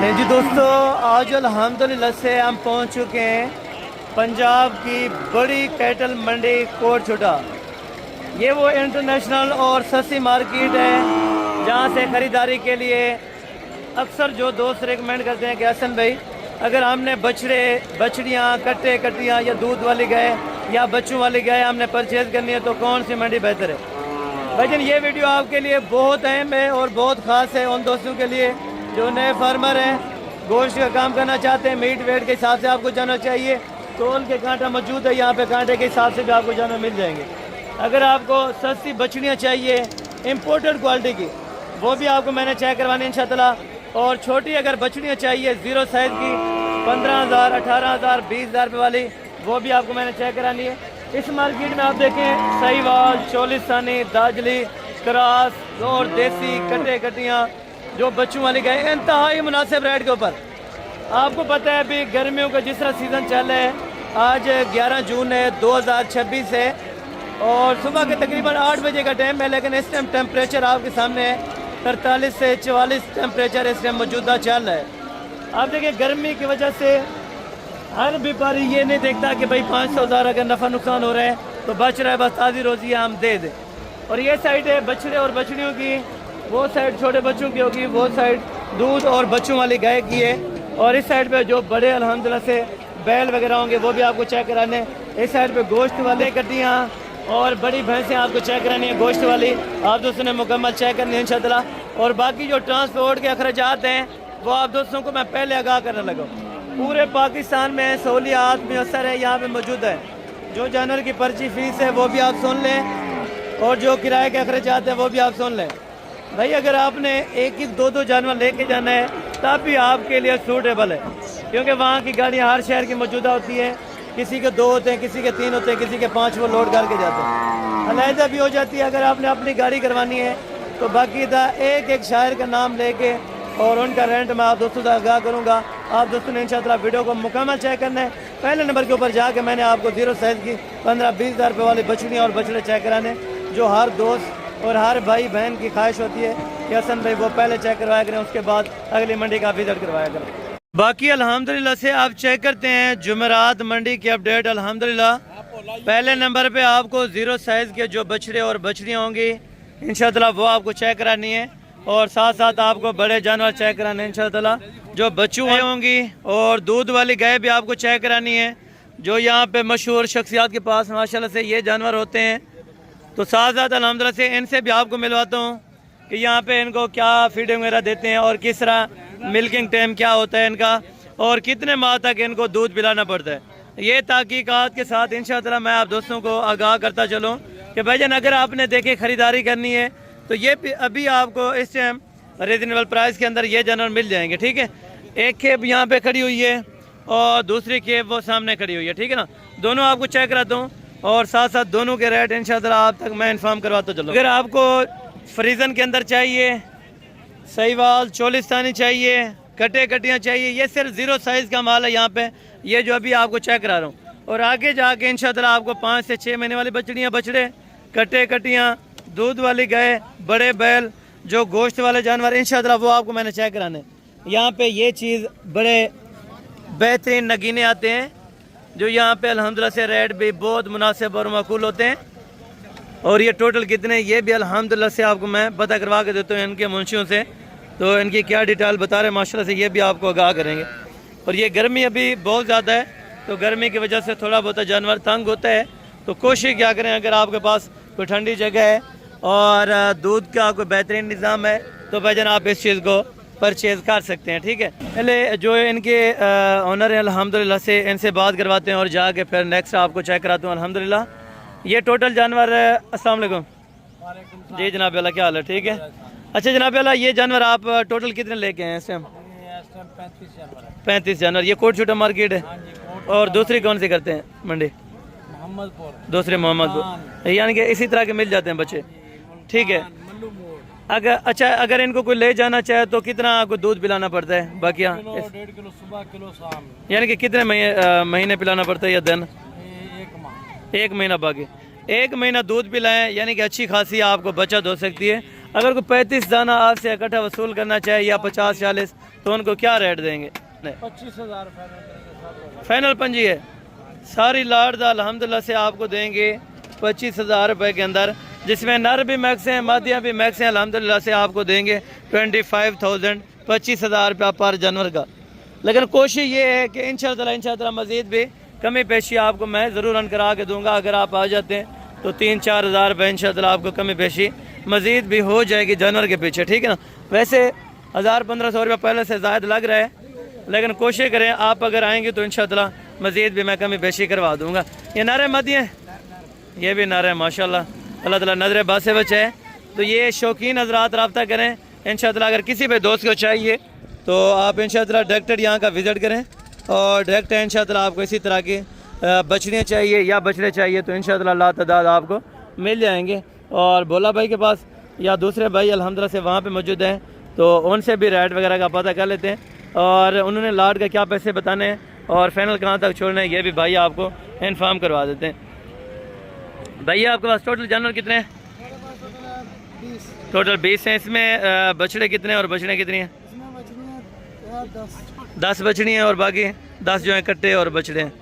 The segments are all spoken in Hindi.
जी दोस्तों, आज अल्हम्दुलिल्लाह से हम पहुंच चुके हैं पंजाब की बड़ी कैटल मंडी कोटछुटा। ये वो इंटरनेशनल और सस्ती मार्केट है जहां से ख़रीदारी के लिए अक्सर जो दोस्त रेकमेंड करते हैं कि हसन भाई, अगर हमने बछड़े बछड़ियाँ कट्टे कट्टियाँ या दूध वाली गाय या बच्चों वाली गाय हमने परचेज़ करनी है तो कौन सी मंडी बेहतर है। भाईजान ये वीडियो आपके लिए बहुत अहम है और बहुत ख़ास है उन दोस्तों के लिए जो नए फार्मर हैं, गोश्त का काम करना चाहते हैं। मीट वेट के हिसाब से आपको जाना चाहिए, तोल के कांटा मौजूद है यहाँ पे, कांटे के हिसाब से भी आपको जाना मिल जाएंगे। अगर आपको सस्ती बछड़ियाँ चाहिए इम्पोर्टेड क्वालिटी की, वो भी आपको मैंने चेक करवानी इंशाअल्लाह। और छोटी अगर बछड़ियाँ चाहिए ज़ीरो साइज़ की 15,000, 18,000, 20,000 रुपये वाली, वो भी आपको मैंने चेक करानी है। इस मार्केट में आप देखें सहीवाल, चोलिस्तानी, दाजली, क्रास और देसी कट्टे कट्टियाँ जो बच्चों वाली गाय इंतहाई मुनासिब रेट के ऊपर। आपको पता है अभी गर्मियों का जिस तरह सीज़न चल रहा है, आज 11 जून है 2026 है और सुबह के तकरीबन 8 बजे का टाइम है, लेकिन इस टाइम टेम्परेचर आपके सामने है 43 से 44 टेम्परेचर इस टाइम मौजूदा चल रहा है। आप देखें गर्मी की वजह से हर व्यापारी ये नहीं देखता कि भाई 500,000 अगर नफ़ा नुकसान हो रहा है तो बच रहा है, बस ताज़ी रोज़ी हम दे दें। और ये साइड है बछड़े और बछड़ियों की, वो साइड छोटे बच्चों की होगी, वो साइड दूध और बच्चों वाली गाय की है। और इस साइड पे जो बड़े अल्हम्दुलिल्लाह से बैल वगैरह होंगे वो भी आपको चेक कराने। इस साइड पे गोश्त वाले कट्टियाँ और बड़ी भैंसें आपको चेक करानी है, गोश्त वाली आप दोस्तों ने मुकम्मल चेक करनी है इंशाअल्लाह। और बाकी जो ट्रांसपोर्ट के अखराजात हैं वो आप दोस्तों को मैं पहले आगाह करने लगा। पूरे पाकिस्तान में सहूलियात मैसर है, यहाँ पे मौजूद है। जो जानवर की पर्ची फीस है वो भी आप सुन लें और जो किराए के अखराजात हैं वो भी आप सुन लें। भाई अगर आपने एक एक दो जानवर लेके जाना है तब भी आपके लिए सूटेबल है, क्योंकि वहाँ की गाड़ियाँ हर शहर की मौजूदा होती हैं। किसी के 2 होते हैं, किसी के 3 होते हैं, किसी के 5 वो लोड करके जाते हैं। अलहदा भी हो जाती है। अगर आपने अपनी गाड़ी करवानी है तो बाकायदा एक एक शायर का नाम लेके और उनका रेंट मैं आप दोस्तों से आगाह करूँगा। आप दोस्तों ने इंशाअल्लाह वीडियो को मुकम्मल चेक करना है। पहले नंबर के ऊपर जाके मैंने आपको ज़ीरो साइज़ की 15-20 हज़ार रुपये वाली बछड़ियाँ और बछड़े चेक कराने, जो हर दोस्त और हर भाई बहन की ख्वाहिश होती है कि हसन भाई वो पहले चेक करवाया करें, उसके बाद अगली मंडी का विजिट करवाया करें। बाकी अल्हम्दुलिल्लाह से आप चेक करते हैं जुमेरात मंडी की अपडेट। अल्हम्दुलिल्लाह पहले नंबर पे आपको ज़ीरो साइज़ के जो बछड़े और बछड़ियाँ होंगी इंशाअल्लाह वो आपको चेक करानी है। और साथ साथ आपको बड़े जानवर चेक कराने हैं इंशाअल्लाह, जो बच्चों होंगी। और दूध वाली गाय भी आपको चेक करानी है, जो यहाँ पे मशहूर शख्सियात के पास माशाल्लाह से ये जानवर होते हैं। तो साथ साथ अल्हम्दुलिल्लाह से इनसे भी आपको मिलवाता हूँ कि यहाँ पे इनको क्या फीडिंग वगैरह देते हैं और किस तरह मिल्किंग टाइम क्या होता है इनका और कितने माह तक इनको दूध पिलाना पड़ता है। ये तहकीकात के साथ इंशाअल्लाह मैं आप दोस्तों को आगाह करता चलूँ कि भाईजान अगर आपने देखे ख़रीदारी करनी है तो ये अभी आपको इस टाइम रीजनेबल प्राइस के अंदर ये जानवर मिल जाएंगे। ठीक है, एक खेप यहाँ पे खड़ी हुई है और दूसरी खेप वो सामने खड़ी हुई है। ठीक है ना, दोनों आपको चेक कराता हूँ और साथ साथ दोनों के रेट इंशाअल्लाह आप तक मैं इन्फॉर्म करवाता चलूँ। अगर आपको फ्रीजन के अंदर चाहिए, सहीवाल चोलिस्तानी चाहिए, कटे कटियाँ चाहिए, ये सिर्फ ज़ीरो साइज़ का माल है यहाँ पे, ये जो अभी आपको चेक करा रहा हूँ। और आगे जाके इंशाअल्लाह आपको 5 से 6 महीने वाली बछड़ियाँ बछड़े, कटे कटियाँ, दूध वाली गाय, बड़े बैल, जो गोश्त वाले जानवर इंशाअल्लाह वो आपको मैंने चेक कराने। यहाँ पे ये चीज़ बड़े बेहतरीन नगीने आते हैं, जो यहाँ पे अल्हम्दुलिल्लाह से रेट भी बहुत मुनासिब और माकूल होते हैं। और ये टोटल कितने, ये भी अल्हम्दुलिल्लाह से आपको मैं पता करवा के देता हूँ इनके मुंशियों से, तो इनकी क्या डिटेल बता रहे हैं माशाल्लाह से ये भी आपको आगाह करेंगे। और ये गर्मी अभी बहुत ज़्यादा है, तो गर्मी की वजह से थोड़ा बहुत जानवर तंग होता है, तो कोशिश क्या करें अगर आपके पास कोई ठंडी जगह है और दूध का कोई बेहतरीन निज़ाम है तो भाईजान आप इस चीज़ को परचेज़ कर सकते हैं। ठीक है, पहले जो इनके ऑनर हैं अल्हम्दुलिल्लाह से इनसे बात करवाते हैं और जाके फिर नेक्स्ट आपको चेक कराता हूँ। अल्हम्दुलिल्लाह ये टोटल जानवर, अस्सलाम वालेकुम जी जनाब अल्लाह, क्या हाल है? ठीक है, अच्छा जनाब अल्लाह, ये जानवर आप टोटल कितने लेके हैं इस टाइम? 35 जानवर। ये कोटछुटा मार्केट है और दूसरी कौन सी करते हैं मंडी? मोहम्मदपुर। दूसरे मोहम्मदपुर, यानी कि इसी तरह के मिल जाते हैं बच्चे। ठीक है, अगर अच्छा अगर इनको कोई ले जाना चाहे तो कितना आपको दूध पिलाना पड़ता है? बाकी 1.5 किलो सुबह, किलो शाम, यानी कि कितने महीने पिलाना पड़ता है या दिन? 1 महीना। बाकी 1 महीना दूध पिलाएं, यानी कि अच्छी खासी आपको बचत हो सकती है। अगर कोई 35 दाना आपसे इकट्ठा वसूल करना चाहे या 50-40 तो उनको क्या रेट देंगे? 25,000 फाइनल करेंगे। फाइनल पंजी है सारी लाड़ दा अल्हम्दुलिल्लाह से आपको देंगे 25,000 रुपये के अंदर, जिसमें नर भी मैक्स हैं मादियाँ भी मैक्स हैं। अल्हम्दुलिल्लाह से आपको देंगे 25,000 25,000 रुपया पर जानवर का। लेकिन कोशिश ये है कि इंशाअल्लाह मज़ीद भी कमी पेशी आपको मैं ज़रूर करा के दूंगा। अगर आप आ जाते हैं तो 3-4 हज़ार रुपये इंशाअल्लाह आपको कमी पेशी मज़ीद भी हो जाएगी जानवर के पीछे, ठीक है ना। वैसे 1,000-1,500 रुपये पहले से ज़ायद लग रहा है, लेकिन कोशिश करें आप अगर आएंगे तो इंशाअल्लाह मज़ीद भी मैं कमी पेशी करवा दूँगा। ये नारे मदी हैं, ये भी नारे माशाल्लाह, अल्लाह ताला नजर बस से बचाए। तो ये शौकीन हज़रात रब्ता करें इंशाअल्लाह। अगर किसी भी दोस्त को चाहिए तो आप इंशाअल्लाह डायरेक्ट यहाँ का विज़िट करें और डायरेक्ट इंशाअल्लाह आपको इसी तरह की बछड़ियाँ चाहिए या बछड़े चाहिए तो इंशाअल्लाह तादाद आपको मिल जाएंगे। और भोला भाई के पास या दूसरे भाई अल्हम्दुलिल्लाह से वहाँ पे मौजूद हैं, तो उनसे भी रेट वगैरह का पता कर लेते हैं और उन्होंने लाट का क्या पैसे बताने हैं और फाइनल कहाँ तक छोड़ना है ये भी भाई आपको इन्फॉर्म करवा देते हैं। भैया आपके पास टोटल जानवर कितने हैं? टोटल 20 हैं। इसमें बछड़े कितने और बछड़े कितनी हैं? 10 बछड़ी हैं और बाकी 10 जो हैं कट्टे और बछड़े हैं,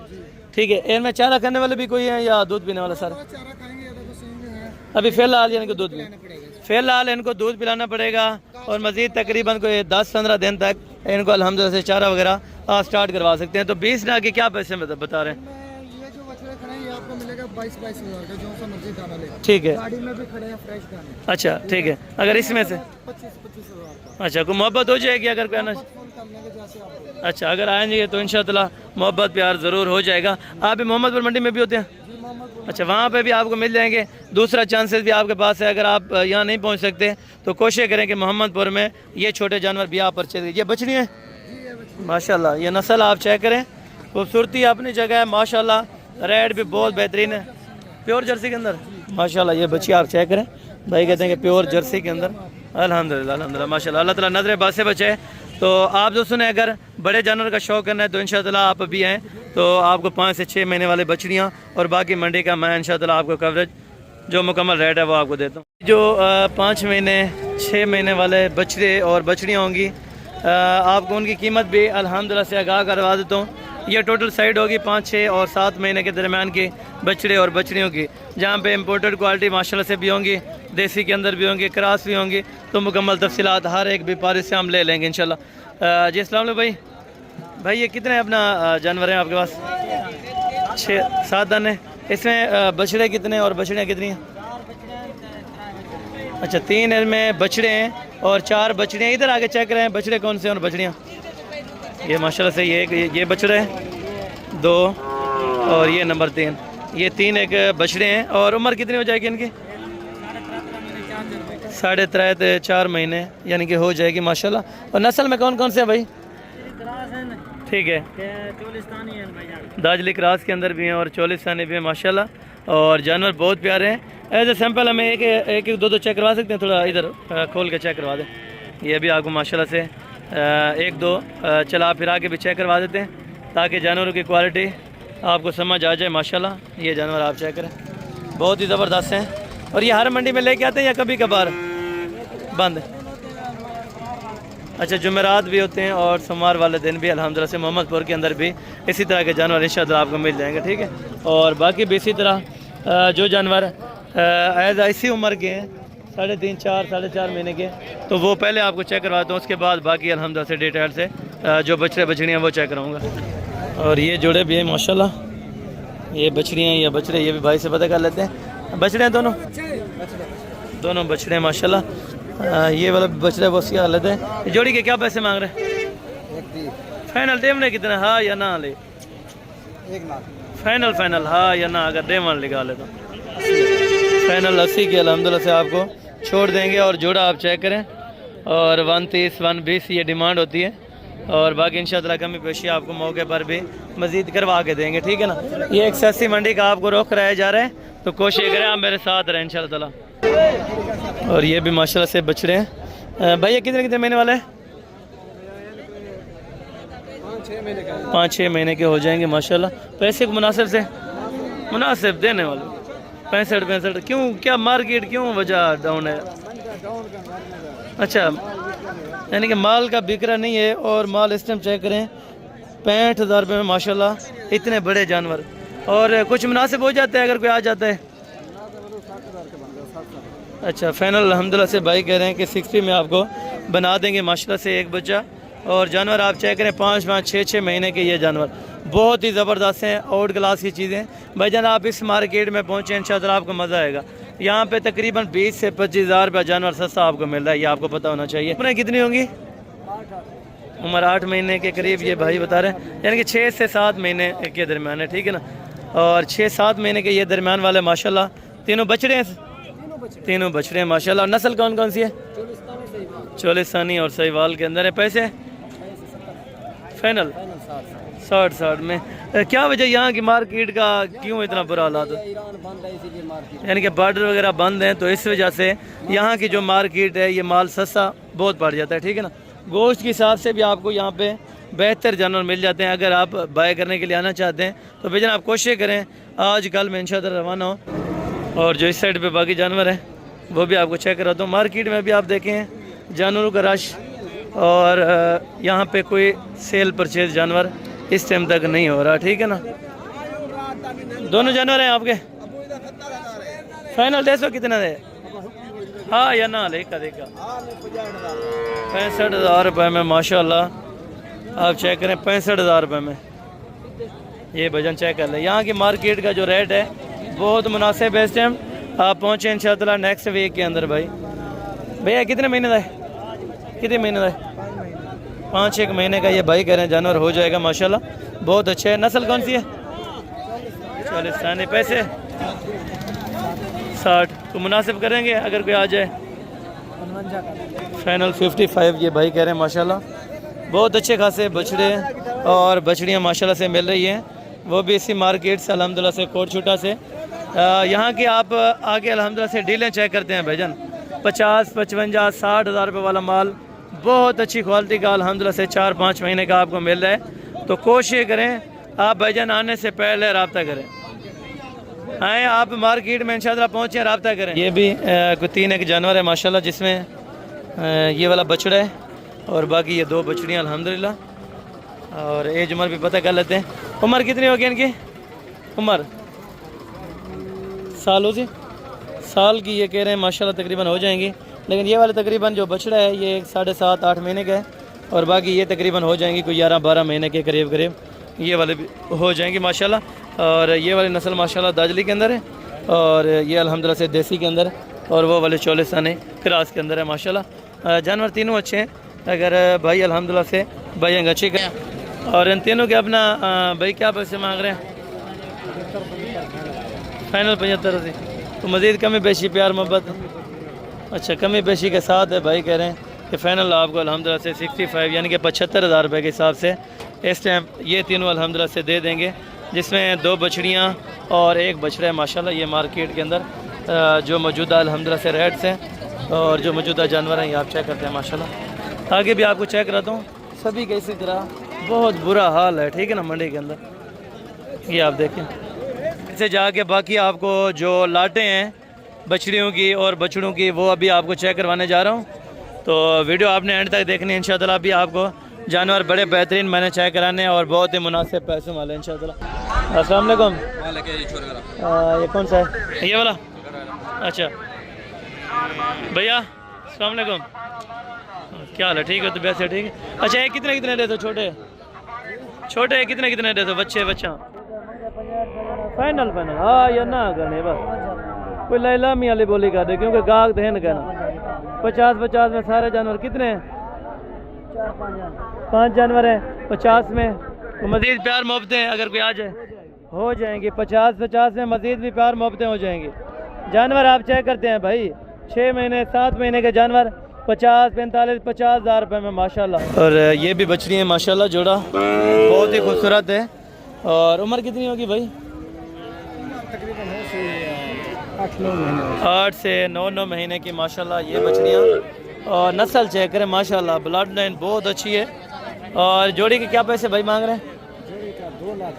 ठीक है। इनमें चारा खाने वाले भी कोई हैं या दूध पीने वाला? सर अभी फ़िलहाल इनको दूध फ़िलहाल इनको दूध पिलाना पड़ेगा और मज़ीद तकरीबन कोई 10-15 दिन तक इनको अल्हम्दुलिल्लाह से चारा वगैरह स्टार्ट करवा सकते हैं। तो 20 ना के क्या पैसे बता रहे हैं? ये जो बछड़े खड़े हैं ये आपको मिलेगा 22,000 का, जो सा मर्जी दाना ले। ठीक है, गाड़ी में भी खड़े हैं फ्रेश दाने। अच्छा ठीक है। अगर इसमें से 25,000 का अच्छा कोई मोहब्बत हो जाएगी अगर कोई आना? फोन कर लेंगे जैसे आप। अच्छा अगर आएंगे तो इंशाअल्लाह मोहब्बत प्यार ज़रूर हो जाएगा। आप भी मोहम्मदपुर मंडी में भी होते हैं? जी मोहम्मद। अच्छा वहाँ पे भी आपको मिल जाएंगे। दूसरा चांसेस भी आपके पास है, अगर आप यहाँ नहीं पहुँच सकते तो कोशिश करें कि मोहम्मदपुर में ये छोटे जानवर भी आप परचेज कीजिए। बछड़ी हैं माशाल्लाह, ये नस्ल आप चेक करें, खूबसूरती अपनी जगह है माशाल्लाह, रेट भी बहुत बेहतरीन है, प्योर जर्सी के अंदर माशाल्लाह। ये बच्ची आप चेक करें, भाई कहते हैं कि प्योर जर्सी के अंदर अल्हम्दुलिल्लाह अल्हम्दुलिल्लाह माशाल्लाह। अल्लाह ताला नजर बात से बचाए। तो आप दोस्तों ने अगर बड़े जानवर का शौक़ करना है तो इंशाअल्लाह आप भी आएँ, तो आपको 5 से 6 महीने वाले बछड़ियाँ और बाकी मंडी का मैं इंशाअल्लाह आपको कवरेज जो मुकम्मल रेट है वो आपको देता हूँ। जो 5 महीने 6 महीने वाले बछड़े और बछड़ियाँ होंगी आपको उनकी कीमत भी अल्हम्दुलिल्लाह से आगाह करवा देता हूँ। ये टोटल साइड होगी 5, 6 और 7 महीने के दरमियान की बछड़े और बछड़ियों की, जहाँ पे इम्पोर्टेड क्वालिटी माशाल्लाह से भी होंगी, देसी के अंदर भी होंगी, क्रॉस भी होंगी। तो मुकम्मल तफसीलात हर एक व्यापारी से हम ले लेंगे इंशाल्लाह। जी अस्सलाम वालेकुम भाई ये कितने अपना जानवर हैं आपके पास? 6-7 दाने। इसमें बछड़े कितने और बछड़ियाँ कितनी हैं? अच्छा 3 इनमें बछड़े हैं और 4 बछड़ियाँ। इधर आगे चेक करें बछड़े कौन से और बछड़ियाँ। ये माशाल्लाह से ये बछड़े हैं 2 और ये नंबर 3, ये 3 एक बछड़े हैं। और उम्र कितनी हो जाएगी इनकी? 3.5-4 महीने यानी कि हो जाएगी माशाल्लाह। और नस्ल में कौन कौन से हैं भाई? ठीक है, दाजली क्रॉस के अंदर भी हैं और चोलिस्तानी भी हैं माशाल्लाह। और जानवर बहुत प्यारे हैं। एज ए सैंपल हमें एक 2 चेक करवा सकते हैं? थोड़ा इधर खोल के चेक करवा दें। ये भी आपको माशाल्लाह से 1-2 चला फिरा के भी चेक करवा देते हैं ताकि जानवरों की क्वालिटी आपको समझ आ जाए माशाल्लाह। ये जानवर आप चेक करें, बहुत ही ज़बरदस्त हैं। और ये हर मंडी में लेके आते हैं या कभी कभार बंद? अच्छा जुमेरात भी होते हैं और सोमवार वाले दिन भी अल्हम्दुलिल्लाह से मोहम्मदपुर के अंदर भी इसी तरह के जानवर इंशाअल्लाह आपको मिल जाएंगे, ठीक है। और बाकी भी इसी तरह जो जानवर एज इसी उम्र के हैं 3.5, 4, 4.5 महीने के, तो वो पहले आपको चेक करवाता हूँ, उसके बाद बाकी अल्हम्दुलिल्लाह से डिटेल से जो बछड़े बछड़ियाँ वो चेक कराऊँगा। और ये जोड़े भी हैं माशाल्लाह, ये बछड़ियाँ या बछड़े ये भी भाई से पता कर लेते हैं। बछड़े हैं दोनों बछड़े माशाल्लाह। ये वाला बछड़ा वो उसकी हालत है। जोड़ी के क्या पैसे मांग रहे हैं? फाइनल डेमने कितना, हाँ या ना ले? 1 लाख फाइनल हाँ या ना? अगर डेमन लगा ले तो फाइनल 80 के अल्हम्दुलिल्लाह से आपको छोड़ देंगे। और जोड़ा आप चेक करें, और 130, 120 ये डिमांड होती है। और बाकी इंशाअल्लाह कमी पेशी आपको मौके पर भी मज़ीद करवा के देंगे, ठीक है ना। ये एक 80 मंडी का आपको रोक कराया जा रहा है, तो कोशिश करें आप मेरे साथ रहें इंशाअल्लाह। और ये भी माशाल्लाह से बछड़े हैं। भैया कितने महीने वाले हैं? 5-6 महीने के हो जाएंगे माशाल्लाह। पैसे को मुनासिब देने वाले 65 क्यों, क्या मार्केट क्यों वजह डाउन है? अच्छा यानी कि माल का बिक्रा नहीं है। और माल इस टाइम चेक करें 65,000 रुपये में माशाल्लाह इतने बड़े जानवर। और कुछ मुनासिब हो जाता है अगर कोई आ जाता है। अच्छा फाइनल अल्हम्दुलिल्लाह से भाई कह रहे हैं कि 60 में आपको बना देंगे माशाल्लाह से एक बच्चा। और जानवर आप चेक करें 5-5, 6-6 महीने के ये जानवर बहुत ही ज़बरदस्त हैं, आउट क्लास की चीज़ें। भाईजान आप इस मार्केट में पहुँचे इंशाअल्लाह आपको मज़ा आएगा। यहाँ पे तकरीबन 20 से 25,000 रुपये जानवर सस्ता आपको मिल रहा है, ये आपको पता होना चाहिए। उम्र कितनी होंगी? उम्र 8 महीने के करीब ये भाई बता रहे हैं, यानी कि 6 से 7 महीने के दरमियान है, ठीक है ना। और 6-7 महीने के ये दरमियान वाले माशाल्लाह तीनों बछड़े हैं, तीनों बछड़े हैं माशाल्लाह। नस्ल कौन कौन सी है? चोलिस्तानी और सहीवाल के अंदर है। पैसे फाइनल 60 में। क्या वजह यहाँ की मार्केट का क्यों इतना बुरा हालात है? यानी कि बॉर्डर वगैरह बंद हैं तो इस वजह से यहाँ की जो मार्केट है ये माल सस्ता बहुत पड़ जाता है, ठीक है ना। गोश्त के हिसाब से भी आपको यहाँ पे बेहतर जानवर मिल जाते हैं। अगर आप बाय करने के लिए आना चाहते हैं तो भाईजान आप कोशिश करें आज कल में इंशाअल्लाह रवाना हो। और जो इस साइड पे बाकी जानवर हैं वो भी आपको चेक कराता हूँ। मार्केट में भी आप देखें जानवरों का रश, और यहाँ पे कोई सेल परचेज जानवर इस टाइम तक नहीं हो रहा, ठीक है ना। दोनों जानवर हैं आपके? फाइनल 150 कितना है? हाँ या ना देखा 65,000 रुपये में माशाल्लाह आप चेक करें 65,000 रुपये में ये भजन चेक कर लें। यहाँ की मार्केट का जो रेट है बहुत मुनासिब है इस टाइम। आप पहुँचे इंशाअल्लाह नेक्स्ट वीक के अंदर। भाई भैया कितने महीने का है? कितने महीने का है? 5-1 महीने का ये भाई कह रहे हैं जानवर हो जाएगा माशाल्लाह, बहुत अच्छे है। नस्ल कौन सी है? चोलिस्तानी। पैसे 60 तो मुनासिब करेंगे अगर कोई आ जाए। फाइनल 55 ये भाई कह रहे हैं माशाल्लाह, बहुत अच्छे खासे बछड़े और बछड़ियाँ माशाल्लाह से मिल रही हैं, वो भी इसी मार्केट से अल्हम्दुलिल्लाह से कोट छूटा से। यहाँ की आप आगे अल्हम्दुलिल्लाह से डीलें चेक करते हैं भाईजान, 50, 55, 60,000 रुपये वाला माल बहुत अच्छी क्वालिटी का अल्हम्दुलिल्लाह से 4-5 महीने का आपको मिल रहा है। तो कोशिश करें आप भाईजान आने से पहले रब्ता करें, आए आप मार्केट में इंशाअल्लाह पहुँचे रब्ता करें। ये भी कोई 3 एक जानवर है माशाल्लाह, जिसमें ये वाला बछड़ा है और बाकी ये 2 बछड़ियाँ अल्हम्दुलिल्लाह। और एज उम्र भी पता कर लेते हैं। उम्र कितनी होगी इनकी? उम्र सालों से साल की ये कह रहे हैं माशाल्लाह तकरीबन हो जाएंगी। लेकिन ये वाले तकरीबन जो बछड़ा है ये 7.5-8 महीने का है, और बाकी ये तकरीबन हो जाएंगी कोई 11-12 महीने के करीब करीब ये वाले भी हो जाएंगी माशाल्लाह। और ये वाली नस्ल माशाल्लाह दाजली के अंदर है, और ये अल्हम्दुलिल्लाह से देसी के अंदर, और वो वाले चोलिस्तानी क्रास के अंदर है माशाल्लाह। जानवर तीनों अच्छे हैं। अगर भाई अल्हम्दुलिल्लाह से भाई अच्छी का, और इन तीनों के अपना भाई क्या पैसे मांग रहे हैं? फाइनल 75 से। तो मज़ीद कमी बेशी प्यार मोहब्बत? अच्छा कमी बेशी के साथ है भाई कह रहे हैं कि फ़ाइनल आपको अल्हम्दुलिल्लाह से 65 यानी कि 75,000 रुपये के हिसाब से इस टाइम ये तीनों अल्हम्दुलिल्लाह से दे देंगे, जिसमें 2 बछड़ियाँ और 1 बछड़ा है माशाल्लाह। ये मार्केट के अंदर जो मौजूदा अल्हम्दुलिल्लाह से रेट्स हैं और जो मौजूदा जानवर हैं ये आप चेक करते हैं माशाल्लाह। आगे भी आपको चेक कराता हूँ, सभी का इसी तरह बहुत बुरा हाल है, ठीक है ना मंडी के अंदर। ये आप देखें, इससे जाके बाकी आपको जो लाटें हैं बछड़ियों की और बछड़ों की वो अभी आपको चेक करवाने जा रहा हूँ। तो वीडियो आपने एंड तक देखनी है इंशाअल्लाह। अभी आपको जानवर बड़े बेहतरीन मैंने चेक कराने और बहुत ही मुनासिब पैसों वाले इंशाअल्लाह। अस्सलाम वालेकुम। ये कौन सा है? ये वाला? अच्छा भैया अस्सलाम वालेकुम, क्या हाल है? ठीक है तो वैसे ठीक है। अच्छा ये कितने कितने देते हो? छोटे छोटे कितने कितने देते हो? बच्चा फाइनल फाइनल हाँ या ना करने बस कोई लैला मी वाली बोली कर दे, क्योंकि गाहक देन कहना 50-50 में सारे जानवर कितने हैं? 5 जानवर हैं 50 में। तो मज़ीद प्यार मोहब्बतें अगर कोई आ जाए हो जाएंगी। 50-50 में मज़ीद भी प्यार मोहब्बतें हो जाएंगी। जानवर आप चेक करते हैं भाई, 6 महीने 7 महीने के जानवर 50-45-50,000 रुपये में माशाल्लाह। और ये भी बछड़ी है माशाल्लाह, जोड़ा बहुत ही खूबसूरत है। और उम्र कितनी होगी भाई? तकरीबन 8 से 9 महीने की माशाल्लाह ये बछड़ियाँ। और नस्ल चेक करें माशाल्लाह, ब्लड लाइन बहुत अच्छी है। और जोड़ी के क्या पैसे भाई मांग रहे हैं? जोड़ी का 2 लाख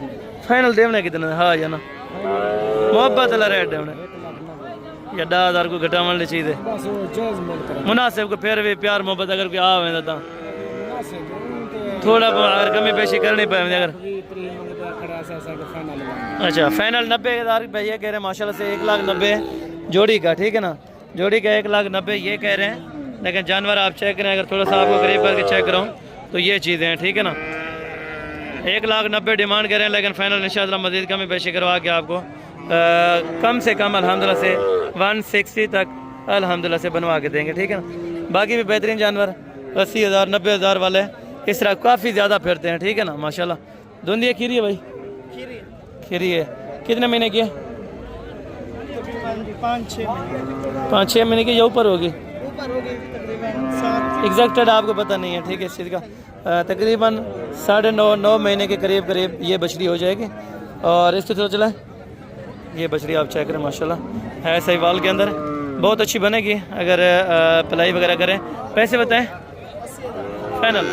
फाइनल देवने कितने? हाँ या ना मोहब्बत वाला रेट देवने या 10,000 को घटावन ली चाहिए बस वो जायज़ मोल करा मुनासिब को फिर भी प्यार मोहब्बत अगर कोई आ वेंदा ता मुनासिब ते थोड़ा अगर कमी पेशी करनी पे अगर 3 मंगदा खड़ा सा सा का फाइनल अच्छा फाइनल 90,000 रुपये ये कह रहे हैं माशाल्लाह से 1,90,000 जोड़ी का, ठीक है ना, जोड़ी का 1,90,000 ये कह रहे हैं। लेकिन जानवर आप चेक करें, अगर थोड़ा सा आपको करीब करके चेक कराऊँ तो ये चीज़ें हैं, ठीक है ना। 1,90,000 डिमांड करें, लेकिन फाइनल इंशाल्लाह मज़ीद कमी पेशी करवा के आपको कम से कम अल्हम्दुलिल्लाह से 160 तक अल्हम्दुलिल्लाह से बनवा के देंगे, ठीक है ना। बाकी भी बेहतरीन जानवर 80,000 90,000 वाले इस तरह काफ़ी ज़्यादा फिरते हैं, ठीक है ना माशाल्लाह। धुंधी है, खीरी है भाई, खीरी है। कितने महीने की है? 5-6 महीने की या ऊपर होगी? एग्जैक्टेड आपको पता नहीं है, ठीक है। इस चीज़ का तकरीबन 9.5 महीने के करीब ये बछड़ी हो जाएगी। और इसको थोड़ा चला ये बछड़ी आप चेक करें माशाल्लाह है सहीवाल के अंदर, बहुत अच्छी बनेगी अगर पलाई वगैरह करें। पैसे बताएं? फाइनल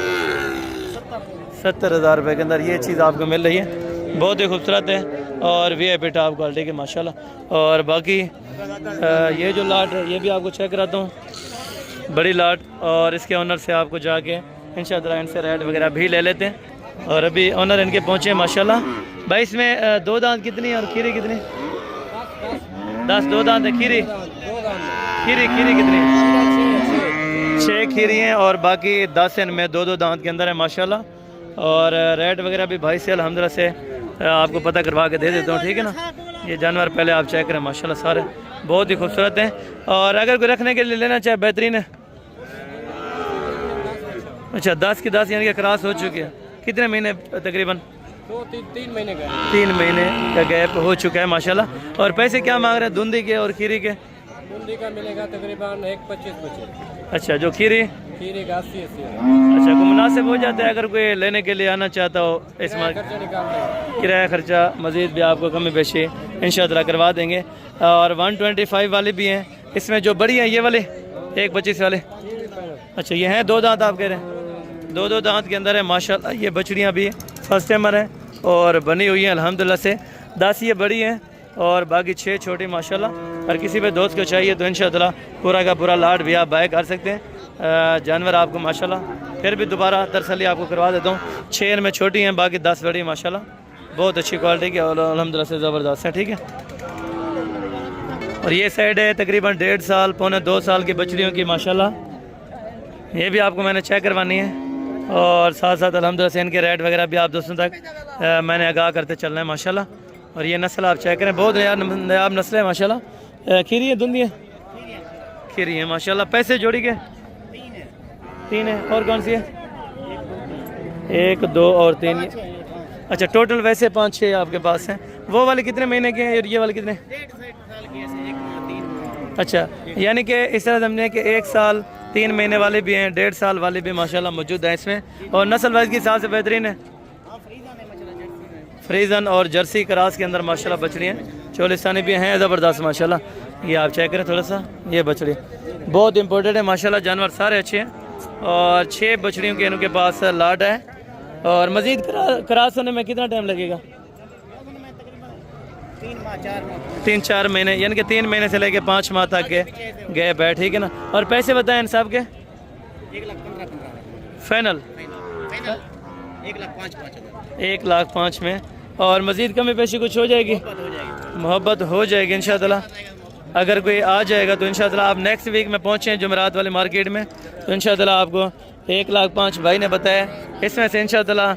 70,000 रुपये के अंदर ये चीज़ आपको मिल रही है, बहुत ही खूबसूरत है और VIP टॉप क्वालिटी की माशाल्लाह। और बाकी ये जो लाट है ये भी आपको चेक कराता हूँ, बड़ी लाट। और इसके ऑनर से आपको जाके इंशाल्लाह इनसे रेट वगैरह भी ले लेते हैं। और अभी ऑनर इनके पहुँचे माशाल्लाह। भाई इसमें 2 दांत कितनी और खीरी कितनी? 10 2 दांत है। खीरी कितनी? 6 खीरी हैं और बाकी 10 इनमें 2 दांत के अंदर है माशाल्लाह। और रेट वगैरह भी भाई से अल्हम्दुलिल्लाह से आपको पता करवा के दे देता हूँ, ठीक है ना। ये जानवर पहले आप चेक करें माशाल्लाह सारे बहुत ही खूबसूरत हैं। और अगर कोई रखने के लिए लेना चाहे बेहतरीन है। अच्छा 10 की 10 यानी कि क्रॉस हो चुकी है। कितने महीने तकरीबन? 3 महीने का 3 महीने का गैप हो चुका है माशाल्लाह। और पैसे क्या मांग रहे हैं धुंधी के और खीरी के? धुंधी का मिलेगा तकरीबन 1.25 बचे। अच्छा जो खीरी का 80 अच्छा को मुनासिब हो जाता है अगर कोई लेने के लिए आना चाहता हो इस खर्चा निकाल देंगे, किराया खर्चा मज़ीद भी आपको कमी पेशी इंशाल्लाह करवा देंगे। और 125 वाली भी हैं, इसमें जो बड़ी हैं ये वाले 1.25 वाले। अच्छा ये हैं 2 दांत आप कह रहे हैं? 2 दांत के अंदर है माशाल्लाह। ये बछड़ियाँ भी फर्स्ट टाइमर हैं और बनी हुई हैं अल्हम्दुलिल्लाह से। 10 ये बड़ी हैं और बाकी 6 छोटी माशाल्लाह। और किसी भी दोस्त को चाहिए तो इंशाल्लाह पूरा का पूरा लाट भी आप बाय कर सकते हैं। जानवर आपको माशाल्लाह फिर भी दोबारा तसल्ली आपको करवा देता हूँ। 6 में छोटी हैं, बाकी 10 बड़ी माशाल्लाह बहुत अच्छी क्वालिटी की और अल्हम्दुलिल्लाह से ज़बरदस्त है, ठीक है। और ये साइड है तकरीबन 1.5 साल 1.25 साल की बछड़ियों की माशाल्लाह। ये भी आपको मैंने चेक करवानी है और साथ साथ अल्हम्दुलिल्लाह से इनके रेट वगैरह भी आप दोस्तों तक मैंने आगाह करते चलना है माशाल्लाह। और ये नस्ल आप चेक करें, बहुत नायाब नस्ल है माशाल्लाह। खीरी है धुंधी है? खीरी है माशाल्लाह। पैसे जोड़ी के 3 है। और कौन सी है? 1 2 और 3। अच्छा टोटल वैसे 5-6 आपके पास हैं। वो वाले कितने महीने के हैं और ये वाले कितने? 1.5 साल की। अच्छा यानी कि इस तरह समझें कि 1 साल 3 महीने वाले भी हैं, 1.5 साल वाले भी माशाल्लाह मौजूद हैं इसमें। और नस्ल वाइज के हिसाब से बेहतरीन है। फ्रीजन और जर्सी क्रॉस के अंदर माशाल्लाह बछड़ियाँ चोलिस्तानी भी हैं ज़बरदस्त माशाल्लाह। ये आप चेक करें थोड़ा सा, ये बछड़ी बहुत इंपॉर्टेंट है माशाल्लाह। जानवर सारे अच्छे हैं और 6 बछड़ियों के इनके पास लाट है। और मज़ीद क्रॉस होने में कितना टाइम लगेगा? 3-4 महीने यानी कि 3 महीने से लेके 5 माह तक के गैप है, ठीक है ना। और पैसे बताएं इन सब के? 1,15,000 फाइनल 1,05,000 में। और मज़ीद कमी पेशी कुछ हो जाएगी? मोहब्बत हो जाएगी इंशाअल्लाह। अगर कोई आ जाएगा तो इंशाअल्लाह आप नेक्स्ट वीक में पहुँचें जुमेरात वाली मार्केट में तो इंशाअल्लाह आपको 1,05,000 भाई ने बताया। इसमें से इंशाअल्लाह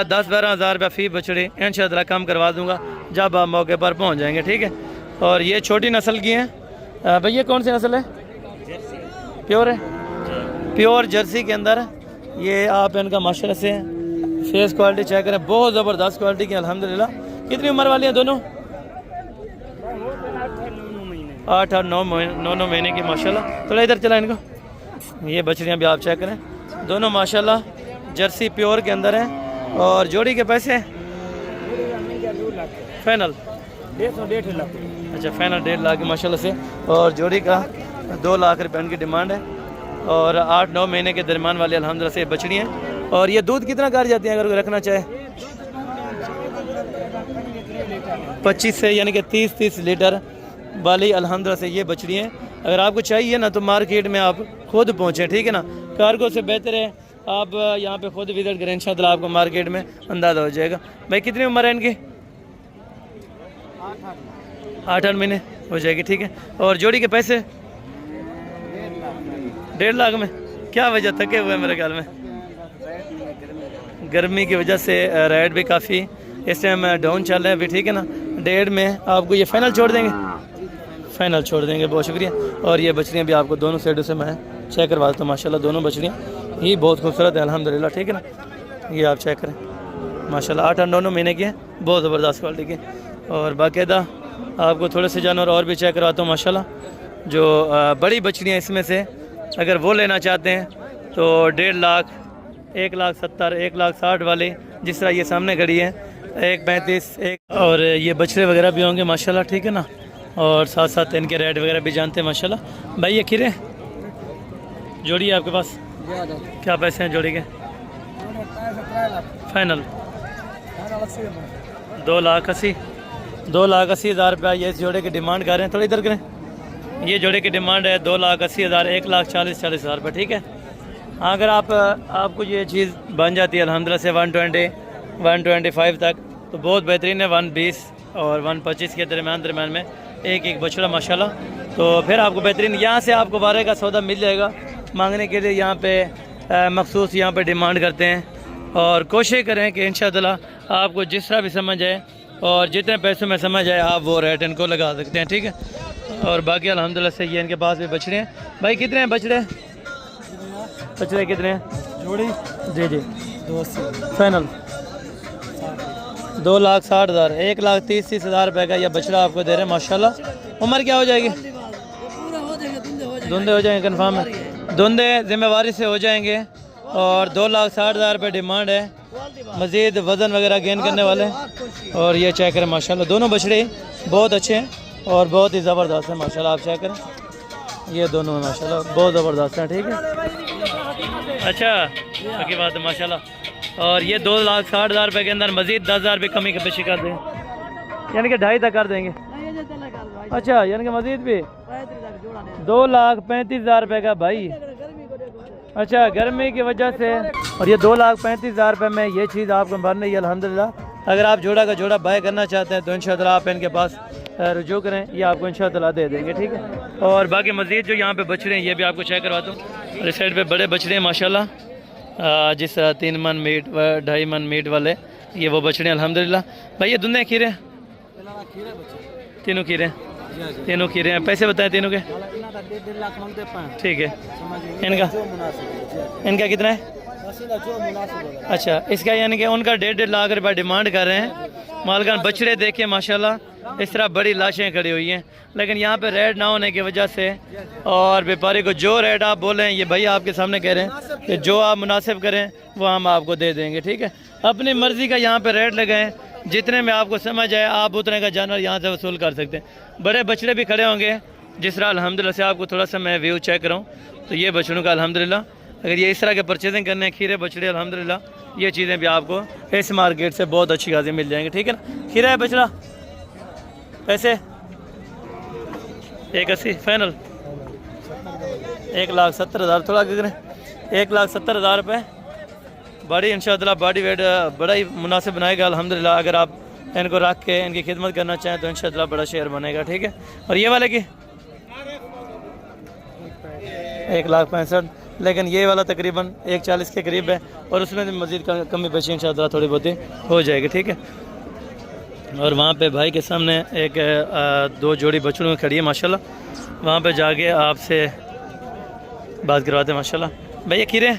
10-12 हज़ार रुपया फ़ी बछड़ी इंशाअल्लाह कम करवा दूँगा जब आप मौके पर पहुँच जाएंगे, ठीक है। और ये छोटी नस्ल की हैं भैया, कौन सी नस्ल है? प्योर है, प्योर जर्सी के अंदर। ये आप इनका माशाल्लाह से फेस क्वालिटी चेक करें, बहुत ज़बरदस्त क्वालिटी की अल्हम्दुलिल्लाह। कितनी उम्र वाली हैं दोनों? 8 और 9 महीने की माशाल्लाह। थोड़ा इधर चला इनको। ये बछड़ियाँ भी आप चेक करें, दोनों माशाल्लाह जर्सी प्योर के अंदर हैं। और जोड़ी के पैसे फाइनल 1.5 लाख। अच्छा फाइनल 1.5 लाख माशाल्लाह से। और जोड़ी का 2 लाख रुपये उनकी डिमांड है। और 8-9 महीने के दरमियान वाली अल्हम्दुलिल्लाह से बछड़ी हैं। और ये दूध कितना कर जाती हैं अगर कोई रखना चाहे? 25 से यानी कि 30 लीटर वाली अल्हम्दुलिल्लाह से ये बछड़ी हैं। अगर आपको चाहिए ना तो मार्केट में आप खुद पहुँचें, ठीक है ना। कार्गो से बेहतर है आप यहाँ पे खुद विजिट करें, इंशाअल्लाह आपको मार्केट में अंदाज़ा हो जाएगा। भाई कितनी उम्र है इनकी? 8 महीने हो जाएगी, ठीक है। और जोड़ी के पैसे 1.5 लाख में? क्या वजह, थके हुए हैं मेरे ख्याल में? गर्मी की वजह से रेट भी काफ़ी इस टाइम डाउन चल रहा है अभी, ठीक है ना। 1.5 में आपको ये फाइनल छोड़ देंगे? फाइनल छोड़ देंगे, बहुत शुक्रिया। और ये बछड़ियाँ भी आपको दोनों साइडों से मैं चेक करवा देता हूँ। माशाल्लाह दोनों बछड़ियाँ ही बहुत खूबसूरत है अल्हम्दुलिल्लाह, ठीक है ना। ये आप चेक करें माशाल्लाह 8 महीने की है, बहुत ज़बरदस्त क्वालिटी की। और बाकायदा आपको थोड़े से जानवर और भी चेक करवाता हूँ माशाल्लाह। जो बड़ी बछड़ियाँ इसमें से अगर वो लेना चाहते हैं तो 1.5 लाख, 1,70,000, 1,60,000 वाली, जिस तरह ये सामने खड़ी है 1,35,000 एक। और ये बछड़े वगैरह भी होंगे माशाल्लाह, ठीक है ना। और साथ साथ इनके रेट वगैरह भी जानते हैं माशाल्लाह। भाई ये खीरे जोड़ी है आपके पास, क्या पैसे हैं जोड़ी के? फाइनल 2,80,000 रुपया ये इस जोड़े की डिमांड कर रहे हैं। थोड़ा इधर करें, ये जोड़े की डिमांड है 2,80,000, 1,40,000 रुपये, ठीक है। हाँ, अगर आपको ये चीज़ बन जाती है अल्हम्दुलिल्लाह से 120, 125 तक तो बहुत बेहतरीन है। 120 और 125 के दरमियान में एक बछड़ा माशाल्लाह, तो फिर आपको बेहतरीन यहाँ से आपको 12 का सौदा मिल जाएगा। मांगने के लिए यहाँ पे मखसूस यहाँ पे डिमांड करते हैं। और कोशिश करें कि इंशाअल्लाह आपको जिस तरह भी समझ आए और जितने पैसों में समझ आए आप वो रेट इनको लगा सकते हैं, ठीक है। और बाकी अल्हम्दुलिल्लाह से ये इनके पास भी बछड़े हैं। भाई कितने हैं बछड़े कितने हैं जोड़ी? जी 280 फाइनल 2,60,000, 1,30,000 रुपये का यह बछड़ा आपको दे रहे हैं माशाल्लाह। उम्र क्या हो जाएगी? धुंधे हो जाएंगे, कन्फर्म है धुंधे जिम्मेवारी से हो जाएंगे। और 2,60,000 रुपये डिमांड है, मज़ीद वज़न वगैरह गेन करने वाले। और ये चेक करें माशाल्लाह दोनों बछड़े बहुत अच्छे हैं और बहुत ही ज़बरदस्त हैं माशाल्लाह। आप चेक करें ये दोनों माशाल्लाह बहुत ज़बरदस्त हैं, ठीक है। अच्छा बाकी बात है माशाल्लाह। और ये 2,60,000 रुपये के अंदर मज़ीद 10,000 रुपये कमी के पेशी कर दें, यानी कि 2.5 तक कर देंगे। अच्छा यानी कि मज़ीद भी 2,35,000 रुपये का भाई। अच्छा गर्मी की वजह से। और ये 2,35,000 रुपये में ये चीज़ आपको बन रही है अल्हम्दुलिल्लाह। अगर आप जोड़ा का जोड़ा बाय करना चाहते हैं तो इंशाअल्लाह आप इनके पास रुजू करें, ये आपको इंशाअल्लाह दे देंगे, ठीक है। और बाकी मज़ीद जो यहाँ पे बछड़े हैं ये भी आपको चेक करवाता हूँ। इस साइड पे बड़े बछड़े हैं माशाल्लाह, जिस तरह 3 मन मीट व 2.5 मन मीट वाले ये वो बछड़े अल्हम्दुलिल्लाह। भाई ये दुनिया खीरे तीनों खीरे हैं। पैसे बताएं तीनों के? 1.5 लाख मांगते हैं, ठीक है। इनका कितना है? अच्छा इसका यानी कि उनका 1.5 लाख रुपये डिमांड कर रहे हैं। मालकान बछड़े देखे माशाल्लाह, इस तरह बड़ी लाशें खड़ी हुई हैं, लेकिन यहाँ पे रेट ना होने की वजह से और व्यापारी को जो रेट आप बोलें ये भाई आपके सामने कह रहे हैं कि जो आप मुनासिब करें वो हम आपको दे देंगे, ठीक है। अपनी मर्ज़ी का यहाँ पे रेट लगाएं, जितने में आपको समझ आए आप उतने का जानवर यहाँ से वसूल कर सकते हैं। बड़े बछड़े भी खड़े होंगे, जिस तरह अल्हम्दुलिल्लाह से आपको थोड़ा सा मैं व्यू चेक कराऊँ तो ये बछड़ों का अल्हम्दुलिल्लाह अगर ये इस तरह के परचेजिंग करने हैं खीरे बछड़े अल्हम्दुलिल्लाह ये चीज़ें भी आपको इस मार्केट से बहुत अच्छी खासी मिल जाएंगी, ठीक है ना। खीरा है बछड़ा पैसे 180 फाइनल 1,70,000 थोड़ा करें 1,70,000 रुपये। बड़ी इंशाअल्लाह बॉडी वेट बड़ा ही मुनासिब बनाएगा अल्हम्दुलिल्लाह। अगर आप इनको रख के इनकी खिदमत करना चाहें तो इंशाअल्लाह बड़ा शेयर बनेगा, ठीक है। और ये वाले की 1,65,000, लेकिन ये वाला तकरीबन 1,40 के करीब है और उसमें भी मज़ीद कमी पेशी इंशाअल्लाह थोड़ी बहुत हो जाएगी, ठीक है। और वहाँ पे भाई के सामने एक 2 जोड़ी बछड़ों में खड़ी है माशाल्लाह, वहाँ पे जाके आपसे बात करवाते हैं माशाल्लाह। भैया खीरे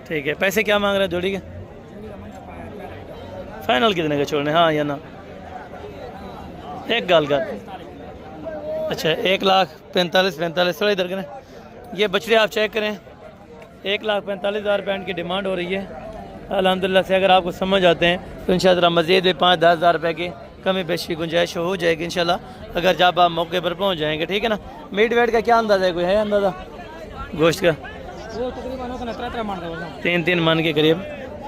ठीक है। पैसे क्या मांग रहे हैं जोड़ी के? फाइनल कितने का छोड़ने? हाँ या ना एक गाल का? अच्छा 1,45,000 थोड़ा इधर करें। ये बछड़े आप चेक करें 1,45,000 रुपये की डिमांड हो रही है अल्हम्दुलिल्लाह से। अगर आपको समझ आते हैं तो इंशाअल्लाह मज़ीद भी 5-10 हज़ार रुपये की कमी पेशी गुंजाइश हो जाएगी इंशाअल्लाह, अगर जब आप मौके पर पहुंच जाएंगे, ठीक है ना। मीट वेट का क्या अंदाज़ा है, कोई है अंदाज़ा गोश्त का? 3 मन के करीब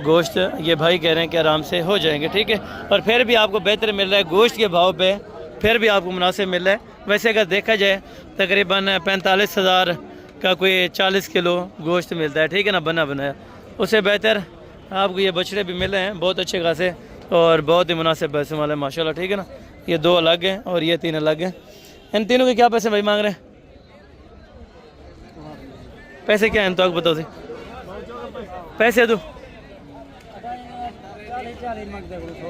गोश्त ये भाई कह रहे हैं कि आराम से हो जाएंगे, ठीक है। और फिर भी आपको बेहतर मिल रहा है गोश्त के भाव पे फिर भी आपको मुनासिब मिल रहा है। वैसे अगर देखा जाए तकरीबन 45,000 का कोई 40 किलो गोश्त मिलता है, ठीक है ना, बना बनाया। उससे बेहतर आपको ये बछड़े भी मिले हैं बहुत अच्छे खासे और बहुत ही मुनासिब पैसे वाले माशाल्लाह, ठीक है ना। ये 2 अलग हैं और ये 3 अलग हैं। इन तीनों के क्या पैसे भाई मांग रहे हैं? पैसे क्या हैं तो आपको बताओ सी पैसे दो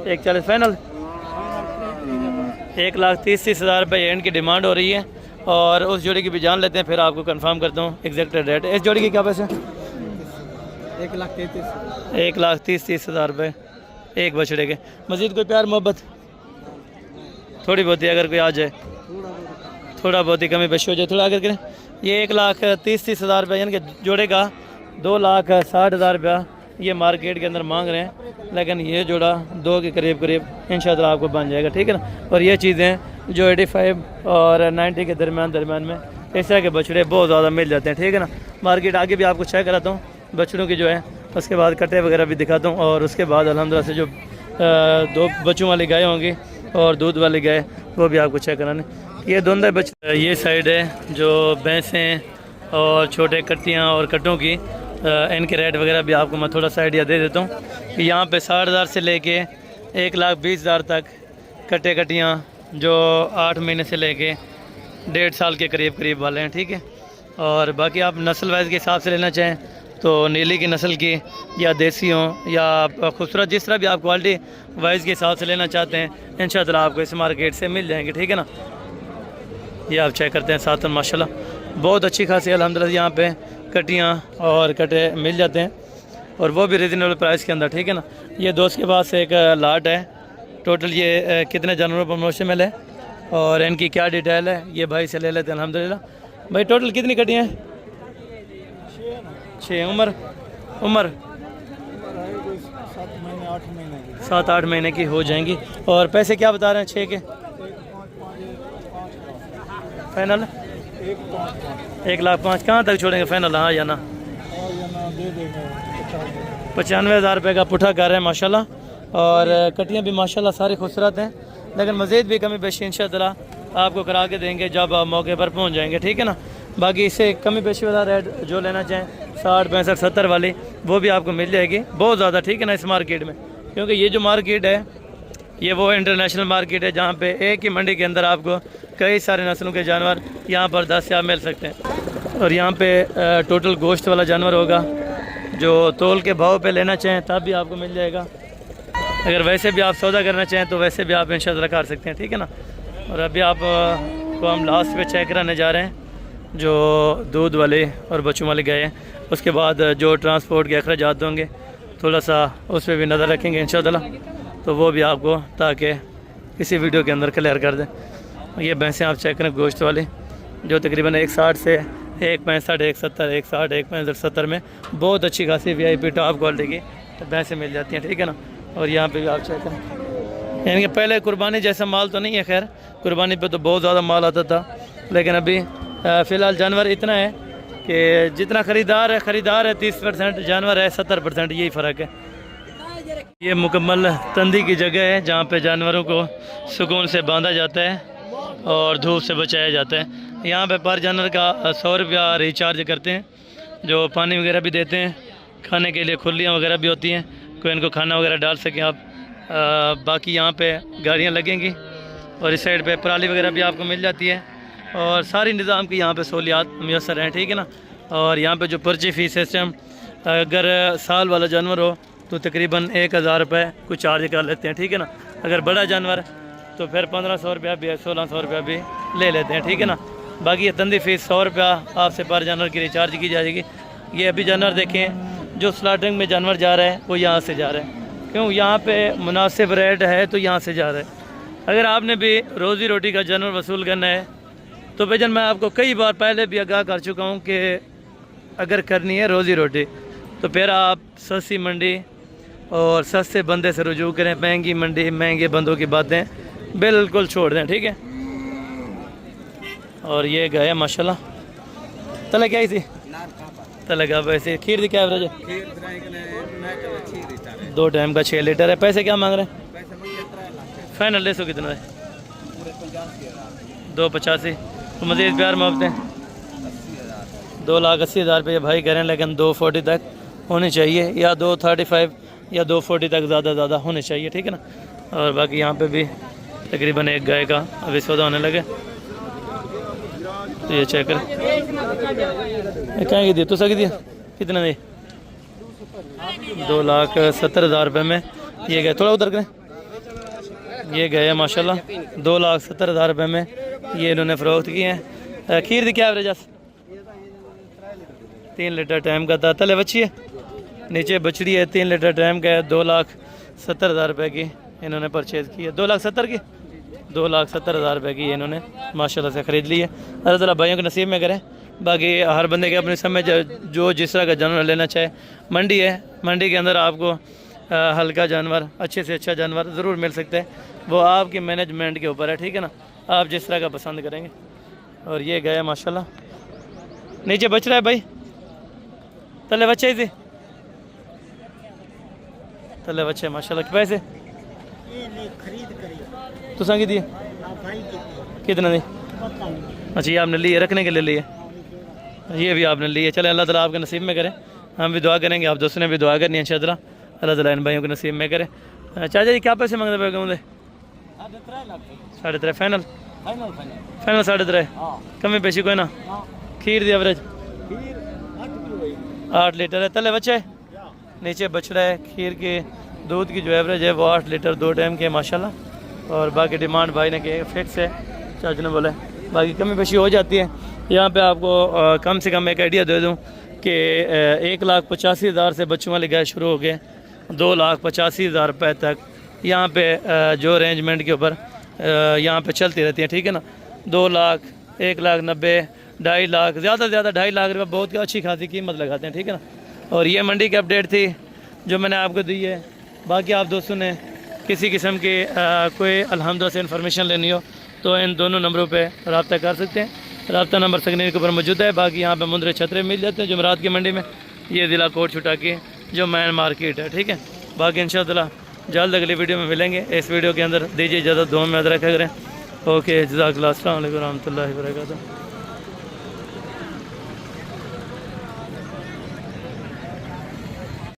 140 फाइनल 1,30,000 रुपये इनकी डिमांड हो रही है। और उस जोड़ी की भी जान लेते हैं, फिर आपको कंफर्म करता हूँ एग्जैक्ट रेट। इस जोड़ी के क्या पैसे? 1,30,000 रुपये एक बछड़े के। मज़ीद कोई प्यार मोहब्बत थोड़ी बहुत ही अगर कोई आ जाए, थोड़ा बहुत ही कमी बेशी हो जाए, थोड़ा अगर करें। ये 1,30,000 रुपये यानी कि जोड़े का 2,60,000 रुपया ये मार्केट के अंदर मांग रहे हैं, लेकिन ये जोड़ा 2 के करीब इंशाअल्लाह आपको बन जाएगा, ठीक है ना। और ये चीज़ें जो 85 और 90 के दरमियान में इस तरह के बछड़े बहुत ज़्यादा मिल जाते हैं, ठीक है ना। मार्केट आगे भी आपको चेक कराता हूँ बछड़ों की जो है, उसके बाद कट्टे वगैरह भी दिखाता हूँ। और उसके बाद अल्हम्दुलिल्लाह से जो 2 बच्चों वाली गाय होंगी और दूध वाली गाय वो भी आपको चेक कराने। ये दोनों बच्चे ये साइड है जो भैंसें और छोटे कट्टियाँ और कट्टों की इनके रेट वगैरह भी आपको मैं थोड़ा सा आइडिया दे देता हूँ कि यहाँ पे 60,000 से लेके 1,20,000 तक कट्टे कट्टियाँ जो 8 महीने से लेके 1.5 साल के करीब वाले हैं, ठीक है। और बाकी आप नस्ल वाइज के हिसाब से लेना चाहें तो नीली की नस्ल की या देसी हों या खूबसूरत, जिस तरह भी आप क्वालिटी वाइज के हिसाब से लेना चाहते हैं इंशाअल्लाह आपको इस मार्केट से मिल जाएंगे, ठीक है ना। ये आप चेक करते हैं साथ में माशाल्लाह बहुत अच्छी खासी अल्हम्दुलिल्लाह यहाँ पे कटियाँ और कटे मिल जाते हैं और वो भी रीज़नेबल प्राइस के अंदर, ठीक है ना। ये दोस्त के पास एक लाट है। टोटल ये कितने जानवरों पर मुश्तमिल है और इनकी क्या डिटेल है ये भाई से ले लेते हैं अल्हम्दुलिल्लाह। भाई टोटल कितनी कटियाँ हैं? 6 उम्र 7-8 महीने की हो जाएंगी। और पैसे क्या बता रहे हैं 6 के? फाइनल 1,05,000 कहाँ तक छोड़ेंगे फाइनल? हाँ या ना? 95,000 रुपये का पुठा कर रहे हैं माशाल्लाह। और कटियाँ भी माशाल्लाह सारी खूबसूरत हैं, लेकिन मज़ीद भी कमी बेशी इंशाअल्लाह आपको करा के देंगे जब आप मौके पर पहुँच जाएंगे, ठीक है ना। बाकी इससे कमी बेशी वाला रेट जो लेना चाहें 60, 65, 70 वाली वो भी आपको मिल जाएगी बहुत ज़्यादा, ठीक है ना, इस मार्केट में। क्योंकि ये जो मार्केट है ये वो इंटरनेशनल मार्केट है जहाँ पे एक ही मंडी के अंदर आपको कई सारे नस्लों के जानवर यहाँ पर 10 से आप मिल सकते हैं। और यहाँ पे टोटल गोश्त वाला जानवर होगा जो तोल के भाव पे लेना चाहें तब भी आपको मिल जाएगा। अगर वैसे भी आप सौदा करना चाहें तो वैसे भी आप इंशाअल्लाह कर सकते हैं, ठीक है ना। और अभी आप को हम लास्ट पे चेक कराने जा रहे हैं जो दूध वाले और बच्चों वाले गए हैं। उसके बाद जो ट्रांसपोर्ट के अखराजात होंगे थोड़ा सा उस पर भी नज़र रखेंगे इंशाअल्लाह, तो वो भी आपको ताकि इसी वीडियो के अंदर क्लियर कर दें। ये भैंसें आप चेक करें गोश्त वाली जो तकरीबन 160 से 165, 170, 160, 165, 70 में बहुत अच्छी खासी VIP टॉप क्वालिटी की भैंसें मिल जाती हैं, ठीक है ना। और यहाँ पे भी आप चेक करें, यानी कि पहले कुर्बानी जैसा माल तो नहीं है, खैर कुर्बानी पे तो बहुत ज़्यादा माल आता था, लेकिन अभी फ़िलहाल जानवर इतना है कि जितना ख़रीदार है 30%, जानवर है 70%, यही फ़र्क है। ये मुकम्मल तंदी की जगह है जहाँ पे जानवरों को सुकून से बांधा जाता है और धूप से बचाया जाता है। यहाँ पे पर जानवर का 100 रुपया रिचार्ज करते हैं, जो पानी वगैरह भी देते हैं, खाने के लिए खुलियाँ वगैरह भी होती हैं, कोई इनको खाना वगैरह डाल सकें आप। बाकी यहाँ पे गाड़ियाँ लगेंगी और इस साइड पे पराली वगैरह भी आपको मिल जाती है और सारी निज़ाम की यहाँ पे सहूलियात मुयसर हैं, ठीक है ना। और यहाँ पे जो पर्ची फ़ीस सिस्टम, अगर साल वाला जानवर हो तो तकरीबन 1,000 रुपये कुछ चार्ज कर लेते हैं, ठीक है ना। अगर बड़ा जानवर तो फिर 1,500 रुपया भी 1,600 रुपया भी ले लेते हैं, ठीक है ना। बाकी ये तंदी फ़ीस 100 रुपया आपसे पर जानवर की रिचार्ज की जाएगी। ये अभी जानवर देखें जो स्लाटरिंग में जानवर जा रहा है वो यहाँ से जा रहा है, क्यों यहाँ पे मुनासिब रेट है तो यहाँ से जा रहा है। अगर आपने भी रोज़ी रोटी का जानवर वसूल करना है तो भाईजान मैं आपको कई बार पहले भी आगाह कर चुका हूँ कि अगर करनी है रोज़ी रोटी तो फिर आप सस्ती मंडी और सस्ते बंदे से रुजू करें। महंगी मंडी महंगे बंदों की बातें बिल्कुल छोड़ दें, ठीक है। और ये गए माशाल्लाह तला क्या ही थी तला का वैसे खीर दी क्या एवरेज है? 2 टाइम का 6 लीटर है। पैसे क्या मांग रहे हैं? फाइनल ले सो कितना है? 285। तो मज़ीद प्यार मोहब्बतें 2,80,000 रुपये भाई कह रहे हैं, लेकिन 240 तक होनी चाहिए, या 235 या 240 तक ज़्यादा होने चाहिए, ठीक है ना। और बाकी यहाँ पे भी तकरीबन एक गाय का अभी सौदा होने लगे, तो ये चेक कर क्या दिया तो सकी दिया कितना दी 2,70,000 रुपये में ये गए, थोड़ा उधर करें, ये गए माशाल्लाह 2,70,000 रुपये में ये इन्होंने फ़रोख्त किए हैं। खीर दी क्या एवरेज 3 लीटर टाइम का था, तले बच्ची है, नीचे बछड़ी है, 3 लीटर टाइम का है, 2,70,000 रुपये की इन्होंने परचेज़ की है। 2,70,000 की 2,70,000 रुपये की इन्होंने माशाल्लाह से ख़रीद ली है। अल्लाह ताला भाइयों के नसीब में करें। बाकी हर बंदे के अपने समय जो जिस तरह का जानवर लेना चाहे, मंडी है, मंडी के अंदर आपको हल्का जानवर, अच्छे से अच्छा जानवर ज़रूर मिल सकता है, वो आपके मैनेजमेंट के ऊपर है, ठीक है ना, आप जिस तरह का पसंद करेंगे। और ये गया माशाल्लाह, नीचे बच रहा है भाई, तले बच्चे थे, तले बच्चे माशाल्लाह। पैसे तो संगी दिए कितना दी? अच्छा, ये आपने लिए, रखने के लिए लिए, ये भी आपने लिए। चले अल्लाह ताला आपके नसीब में करे, हम भी दुआ करेंगे, आप दोस्तों ने भी दुआ करनी है इंशाअल्लाह, अल्लाह ताला इन भाइयों के नसीब में करे। चाचा जी क्या पैसे मांगते पे कहूँ 3.5 फाइनल 3.5 कमी पेशी कोई ना। खीर दी एवरेज 8 लीटर है, तले बच्चे नीचे बछड़ा है, खीर के दूध की जो एवरेज है वो 8 लीटर 2 टाइम के माशाल्लाह। और बाकी डिमांड भाई ने कही फिक्स है, चाचा ने बोला, बाकी कमी पेशी हो जाती है। यहाँ पे आपको कम से कम एक आइडिया दे दूँ कि 1,85,000 से बच्चों वाली गाय शुरू हो गए 2,85,000 रुपये तक यहाँ पे जो अरेंजमेंट के ऊपर यहाँ पे चलती रहती हैं, ठीक है ना। 2 लाख, 1,90,000, 2.5 लाख, ज़्यादा से ज़्यादा 2.5 लाख रुपये बहुत अच्छी खासी कीमत लगाते हैं, ठीक है ना। और ये मंडी की अपडेट थी जो मैंने आपको दी है। बाकी आप दोस्तों ने किसी किस्म की कोई अल्हम्दुलिल्लाह से इन्फॉर्मेशन लेनी हो तो इन दोनों नंबरों पे रब्ता कर सकते हैं। रब्ता नंबर स्क्रीन के ऊपर मौजूद है। बाकी यहाँ पे मुंदरे छतरे मिल जाते हैं जुमेरात की मंडी में, ये ज़िला कोट छुटा की जो मैन मार्केट है, ठीक है। बाकी इंशाअल्लाह जल्द अगली वीडियो में मिलेंगे। इस वीडियो के अंदर दीजिए इजाज़त, दुआ में याद रखा करें। ओके, जज़ाकल्लाह, अस्सलाम वालेकुम रहमतुल्लाहि व बरकातहू।